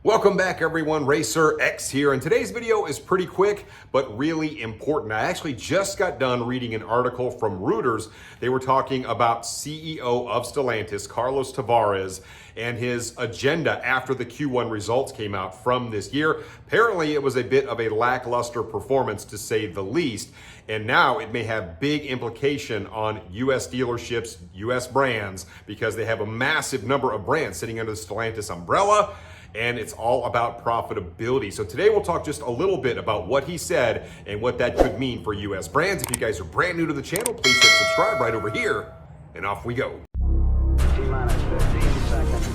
Welcome back everyone, Racer X here, and today's video is pretty quick but really important. I actually just got done reading an article from Reuters. They were talking about CEO of Stellantis, Carlos Tavares, and his agenda after the Q1 results came out from this year. Apparently it was a bit of a lackluster performance to say the least, and now it may have big implication on US dealerships, US brands, because they have a massive number of brands sitting under the Stellantis umbrella. And it's all about profitability. So today we'll talk just a little bit about what he said and what that could mean for US brands. If you guys are brand new to the channel, please hit subscribe right over here, and off we go. T-minus 15 seconds.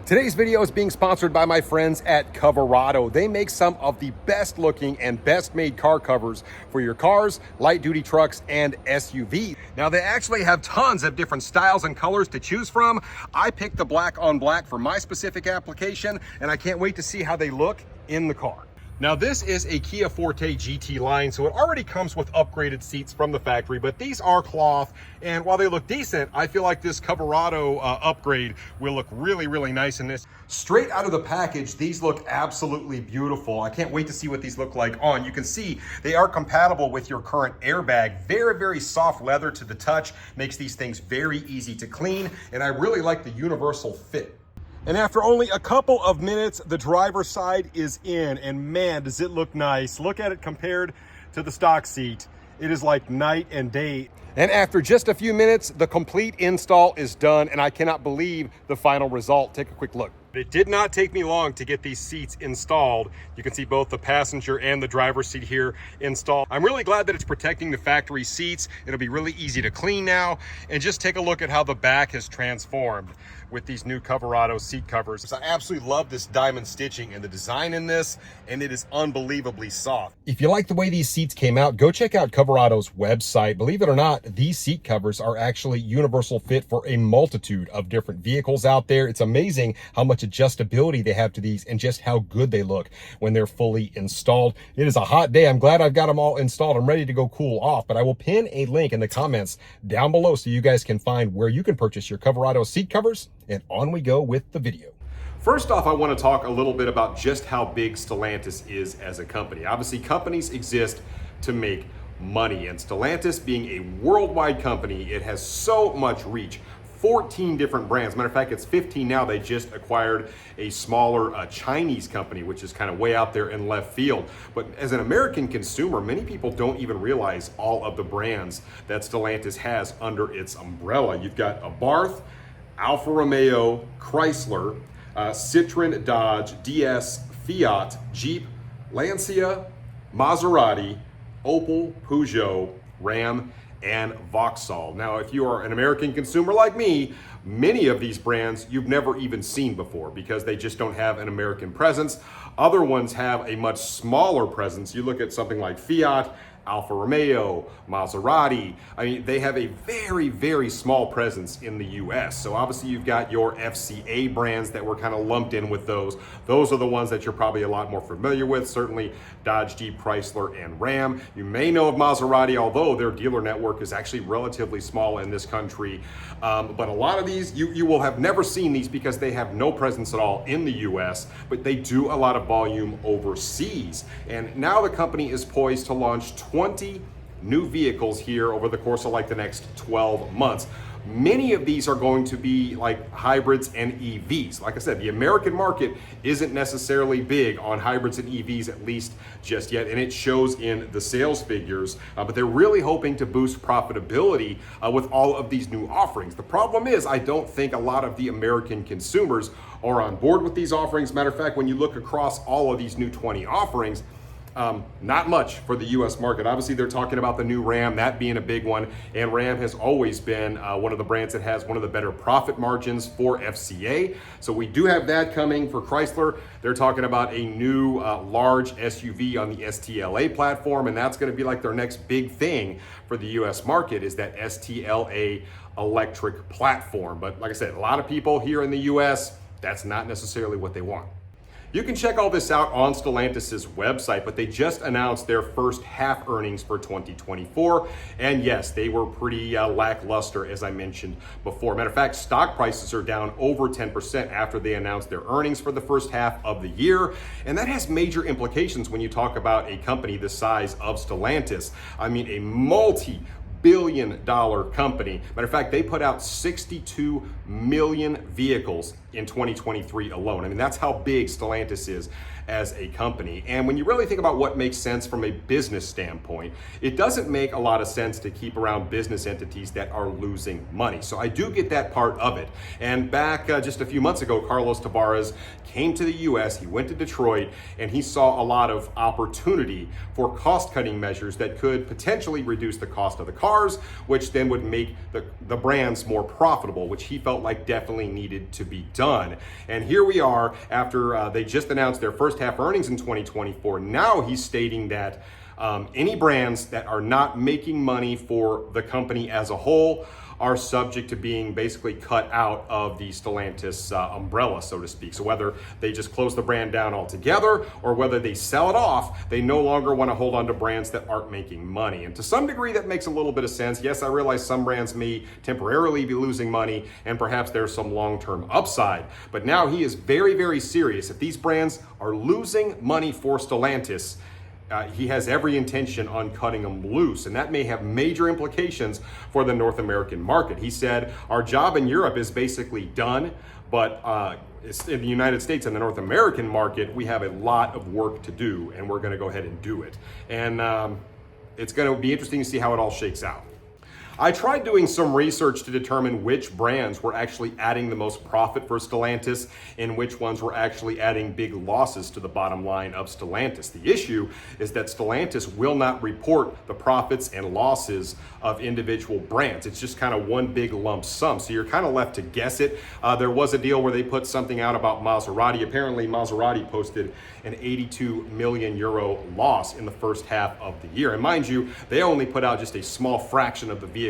Today's video is being sponsored by my friends at Coverado. They make some of the best looking and best made car covers for your cars, light duty trucks, and SUVs. Now they actually have tons of different styles and colors to choose from. I picked the black on black for my specific application, and I can't wait to see how they look in the car. Now this is a Kia Forte GT line, so it already comes with upgraded seats from the factory, but these are cloth, and while they look decent, I feel like this Coverado upgrade will look really, really nice in this. Straight out of the package, these look absolutely beautiful. I can't wait to see what these look like on. You can see they are compatible with your current airbag. Very, very soft leather to the touch, makes these things very easy to clean, and I really like the universal fit. And after only a couple of minutes, the driver's side is in, and man, does it look nice. Look at it compared to the stock seat. It is like night and day. And after just a few minutes, the complete install is done, and I cannot believe the final result. Take a quick look. It did not take me long to get these seats installed. You can see both the passenger and the driver's seat here installed. I'm really glad that it's protecting the factory seats. It'll be really easy to clean now. And just take a look at how the back has transformed with these new Coverado seat covers. I absolutely love this diamond stitching and the design in this, and it is unbelievably soft. If you like the way these seats came out, go check out Coverado's website. Believe it or not, these seat covers are actually universal fit for a multitude of different vehicles out there. It's amazing how much adjustability they have to these and just how good they look when they're fully installed. It is a hot day. I'm glad I've got them all installed. I'm ready to go cool off, but I will pin a link in the comments down below so you guys can find where you can purchase your Coverado seat covers, and on we go with the video. First off, I want to talk a little bit about just how big Stellantis is as a company. Obviously, companies exist to make money, and Stellantis being a worldwide company, it has so much reach. 14 different brands. Matter of fact, it's 15 now. They just acquired a smaller Chinese company, which is kind of way out there in left field. But as an American consumer, many people don't even realize all of the brands that Stellantis has under its umbrella. You've got Abarth, Alfa Romeo, Chrysler, Citroen, Dodge, DS, Fiat, Jeep, Lancia, Maserati, Opel, Peugeot, Ram, and Vauxhall. Now, if you are an American consumer like me, many of these brands you've never even seen before because they just don't have an American presence. Other ones have a much smaller presence. You look at something like Fiat, Alfa Romeo, Maserati. I mean, they have a very, very small presence in the US. So obviously you've got your FCA brands that were kind of lumped in with those. Those are the ones that you're probably a lot more familiar with. Certainly Dodge, Jeep, Chrysler, and Ram. You may know of Maserati, although their dealer network is actually relatively small in this country. But a lot of these, you will have never seen these because they have no presence at all in the US, but they do a lot of volume overseas. And now the company is poised to launch 20 new vehicles here over the course of like the next 12 months. Many of these are going to be like hybrids and EVs. Like I said, the American market isn't necessarily big on hybrids and EVs, at least just yet, and it shows in the sales figures, but they're really hoping to boost profitability with all of these new offerings. The problem is, I don't think a lot of the American consumers are on board with these offerings. Matter of fact, when you look across all of these new 20 offerings, not much for the US market. Obviously, they're talking about the new Ram, that being a big one, and Ram has always been one of the brands that has one of the better profit margins for FCA. So we do have that coming for Chrysler. They're talking about a new large SUV on the STLA platform, and that's going to be like their next big thing for the US market is that STLA electric platform. But like I said, a lot of people here in the US, that's not necessarily what they want. You can check all this out on Stellantis' website, but they just announced their first half earnings for 2024. And yes, they were pretty lackluster, as I mentioned before. Matter of fact, stock prices are down over 10% after they announced their earnings for the first half of the year. And that has major implications when you talk about a company the size of Stellantis. I mean, a multi-billion-dollar company. Matter of fact, they put out 62 million vehicles in 2023 alone. I mean, that's how big Stellantis is as a company. And when you really think about what makes sense from a business standpoint, it doesn't make a lot of sense to keep around business entities that are losing money. So I do get that part of it. And back just a few months ago, Carlos Tavares came to the US, he went to Detroit, and he saw a lot of opportunity for cost-cutting measures that could potentially reduce the cost of the cars, which then would make the brands more profitable, which he felt like definitely needed to be done. And here we are after they just announced their first half earnings in 2024. Now he's stating that any brands that are not making money for the company as a whole are subject to being basically cut out of the Stellantis umbrella, so to speak. So whether they just close the brand down altogether or whether they sell it off, they no longer want to hold on to brands that aren't making money. And to some degree, that makes a little bit of sense. Yes, I realize some brands may temporarily be losing money and perhaps there's some long-term upside. But now he is very, very serious. If these brands are losing money for Stellantis, he has every intention on cutting them loose, and that may have major implications for the North American market. He said, our job in Europe is basically done, but in the United States and the North American market, we have a lot of work to do, and we're going to go ahead and do it. And it's going to be interesting to see how it all shakes out. I tried doing some research to determine which brands were actually adding the most profit for Stellantis and which ones were actually adding big losses to the bottom line of Stellantis. The issue is that Stellantis will not report the profits and losses of individual brands. It's just kind of one big lump sum. So you're kind of left to guess it. There was a deal where they put something out about Maserati. Apparently Maserati posted an 82 million euro loss in the first half of the year. And mind you, they only put out just a small fraction of the vehicles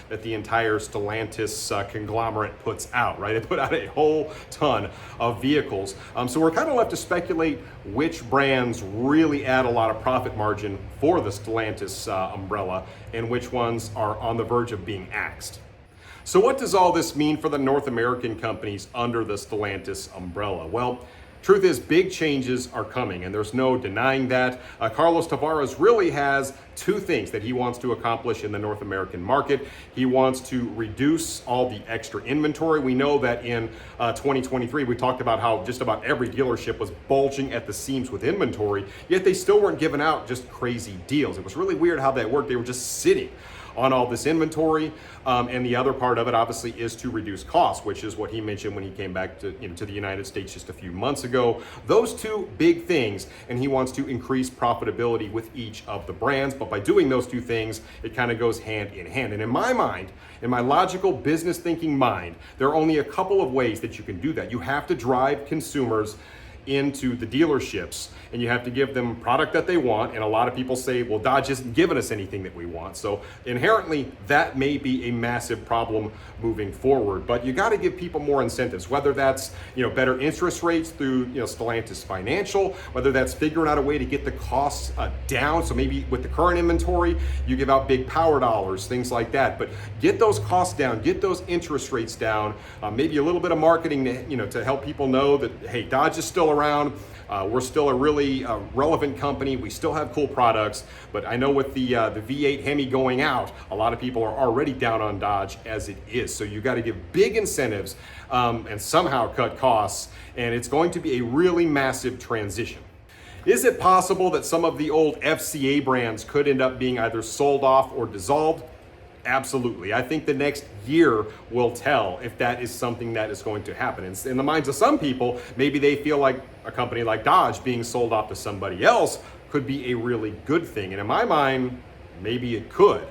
that the entire Stellantis conglomerate puts out, right? They put out a whole ton of vehicles. So we're kind of left to speculate which brands really add a lot of profit margin for the Stellantis umbrella and which ones are on the verge of being axed. So what does all this mean for the North American companies under the Stellantis umbrella? Well, truth is, big changes are coming, and there's no denying that. Carlos Tavares really has two things that he wants to accomplish in the North American market. He wants to reduce all the extra inventory. We know that in 2023, we talked about how just about every dealership was bulging at the seams with inventory, yet they still weren't giving out just crazy deals. It was really weird how that worked. They were just sitting on all this inventory. And the other part of it obviously is to reduce costs, which is what he mentioned when he came back to the United States just a few months ago. Those two big things, and he wants to increase profitability with each of the brands. But by doing those two things, it kind of goes hand in hand. And in my mind, in my logical business thinking mind, there are only a couple of ways that you can do that. You have to drive consumers into the dealerships, and you have to give them product that they want. And a lot of people say, well, Dodge isn't giving us anything that we want. So inherently, that may be a massive problem moving forward. But you got to give people more incentives, whether that's better interest rates through Stellantis Financial, whether that's figuring out a way to get the costs down. So maybe with the current inventory, you give out big power dollars, things like that. But get those costs down, get those interest rates down. Maybe a little bit of marketing to help people know that, hey, Dodge is still around. We're still a really relevant company. We still have cool products, but I know with the V8 Hemi going out, a lot of people are already down on Dodge as it is. So you got to give big incentives and somehow cut costs, and it's going to be a really massive transition. Is it possible that some of the old FCA brands could end up being either sold off or dissolved? Absolutely. I think the next year will tell if that is something that is going to happen. And in the minds of some people, maybe they feel like a company like Dodge being sold off to somebody else could be a really good thing. And in my mind, maybe it could.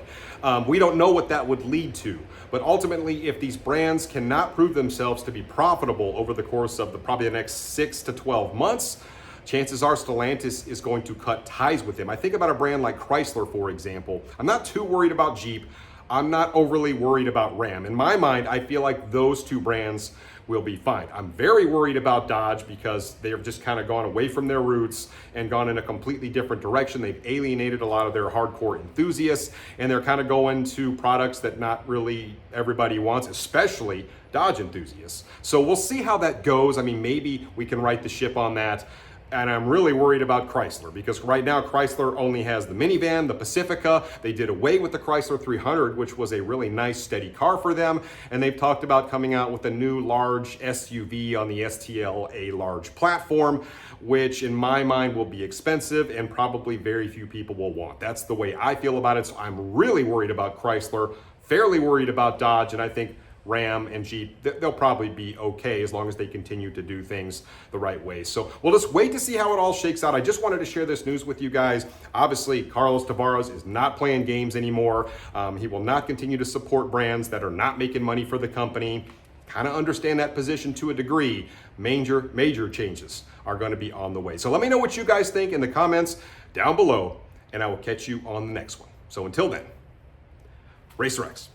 We don't know what that would lead to. But ultimately, if these brands cannot prove themselves to be profitable over the course of probably the next 6 to 12 months, chances are Stellantis is going to cut ties with them. I think about a brand like Chrysler, for example. I'm not too worried about Jeep. I'm not overly worried about Ram. In my mind, I feel like those two brands will be fine. I'm very worried about Dodge because they've just kind of gone away from their roots and gone in a completely different direction. They've alienated a lot of their hardcore enthusiasts, and they're kind of going to products that not really everybody wants, especially Dodge enthusiasts. So we'll see how that goes. I mean, maybe we can right the ship on that. And I'm really worried about Chrysler because right now Chrysler only has the minivan, the Pacifica. They did away with the Chrysler 300, which was a really nice, steady car for them. And they've talked about coming out with a new large SUV on the STLA large platform, which in my mind will be expensive and probably very few people will want. That's the way I feel about it. So I'm really worried about Chrysler, fairly worried about Dodge, and I think Ram and Jeep, they'll probably be okay as long as they continue to do things the right way. So we'll just wait to see how it all shakes out. I just wanted to share this news with you guys. Obviously, Carlos Tavares is not playing games anymore. He will not continue to support brands that are not making money for the company. Kind of understand that position to a degree. Major changes are going to be on the way. So let me know what you guys think in the comments down below, and I will catch you on the next one. So until then, Racer X.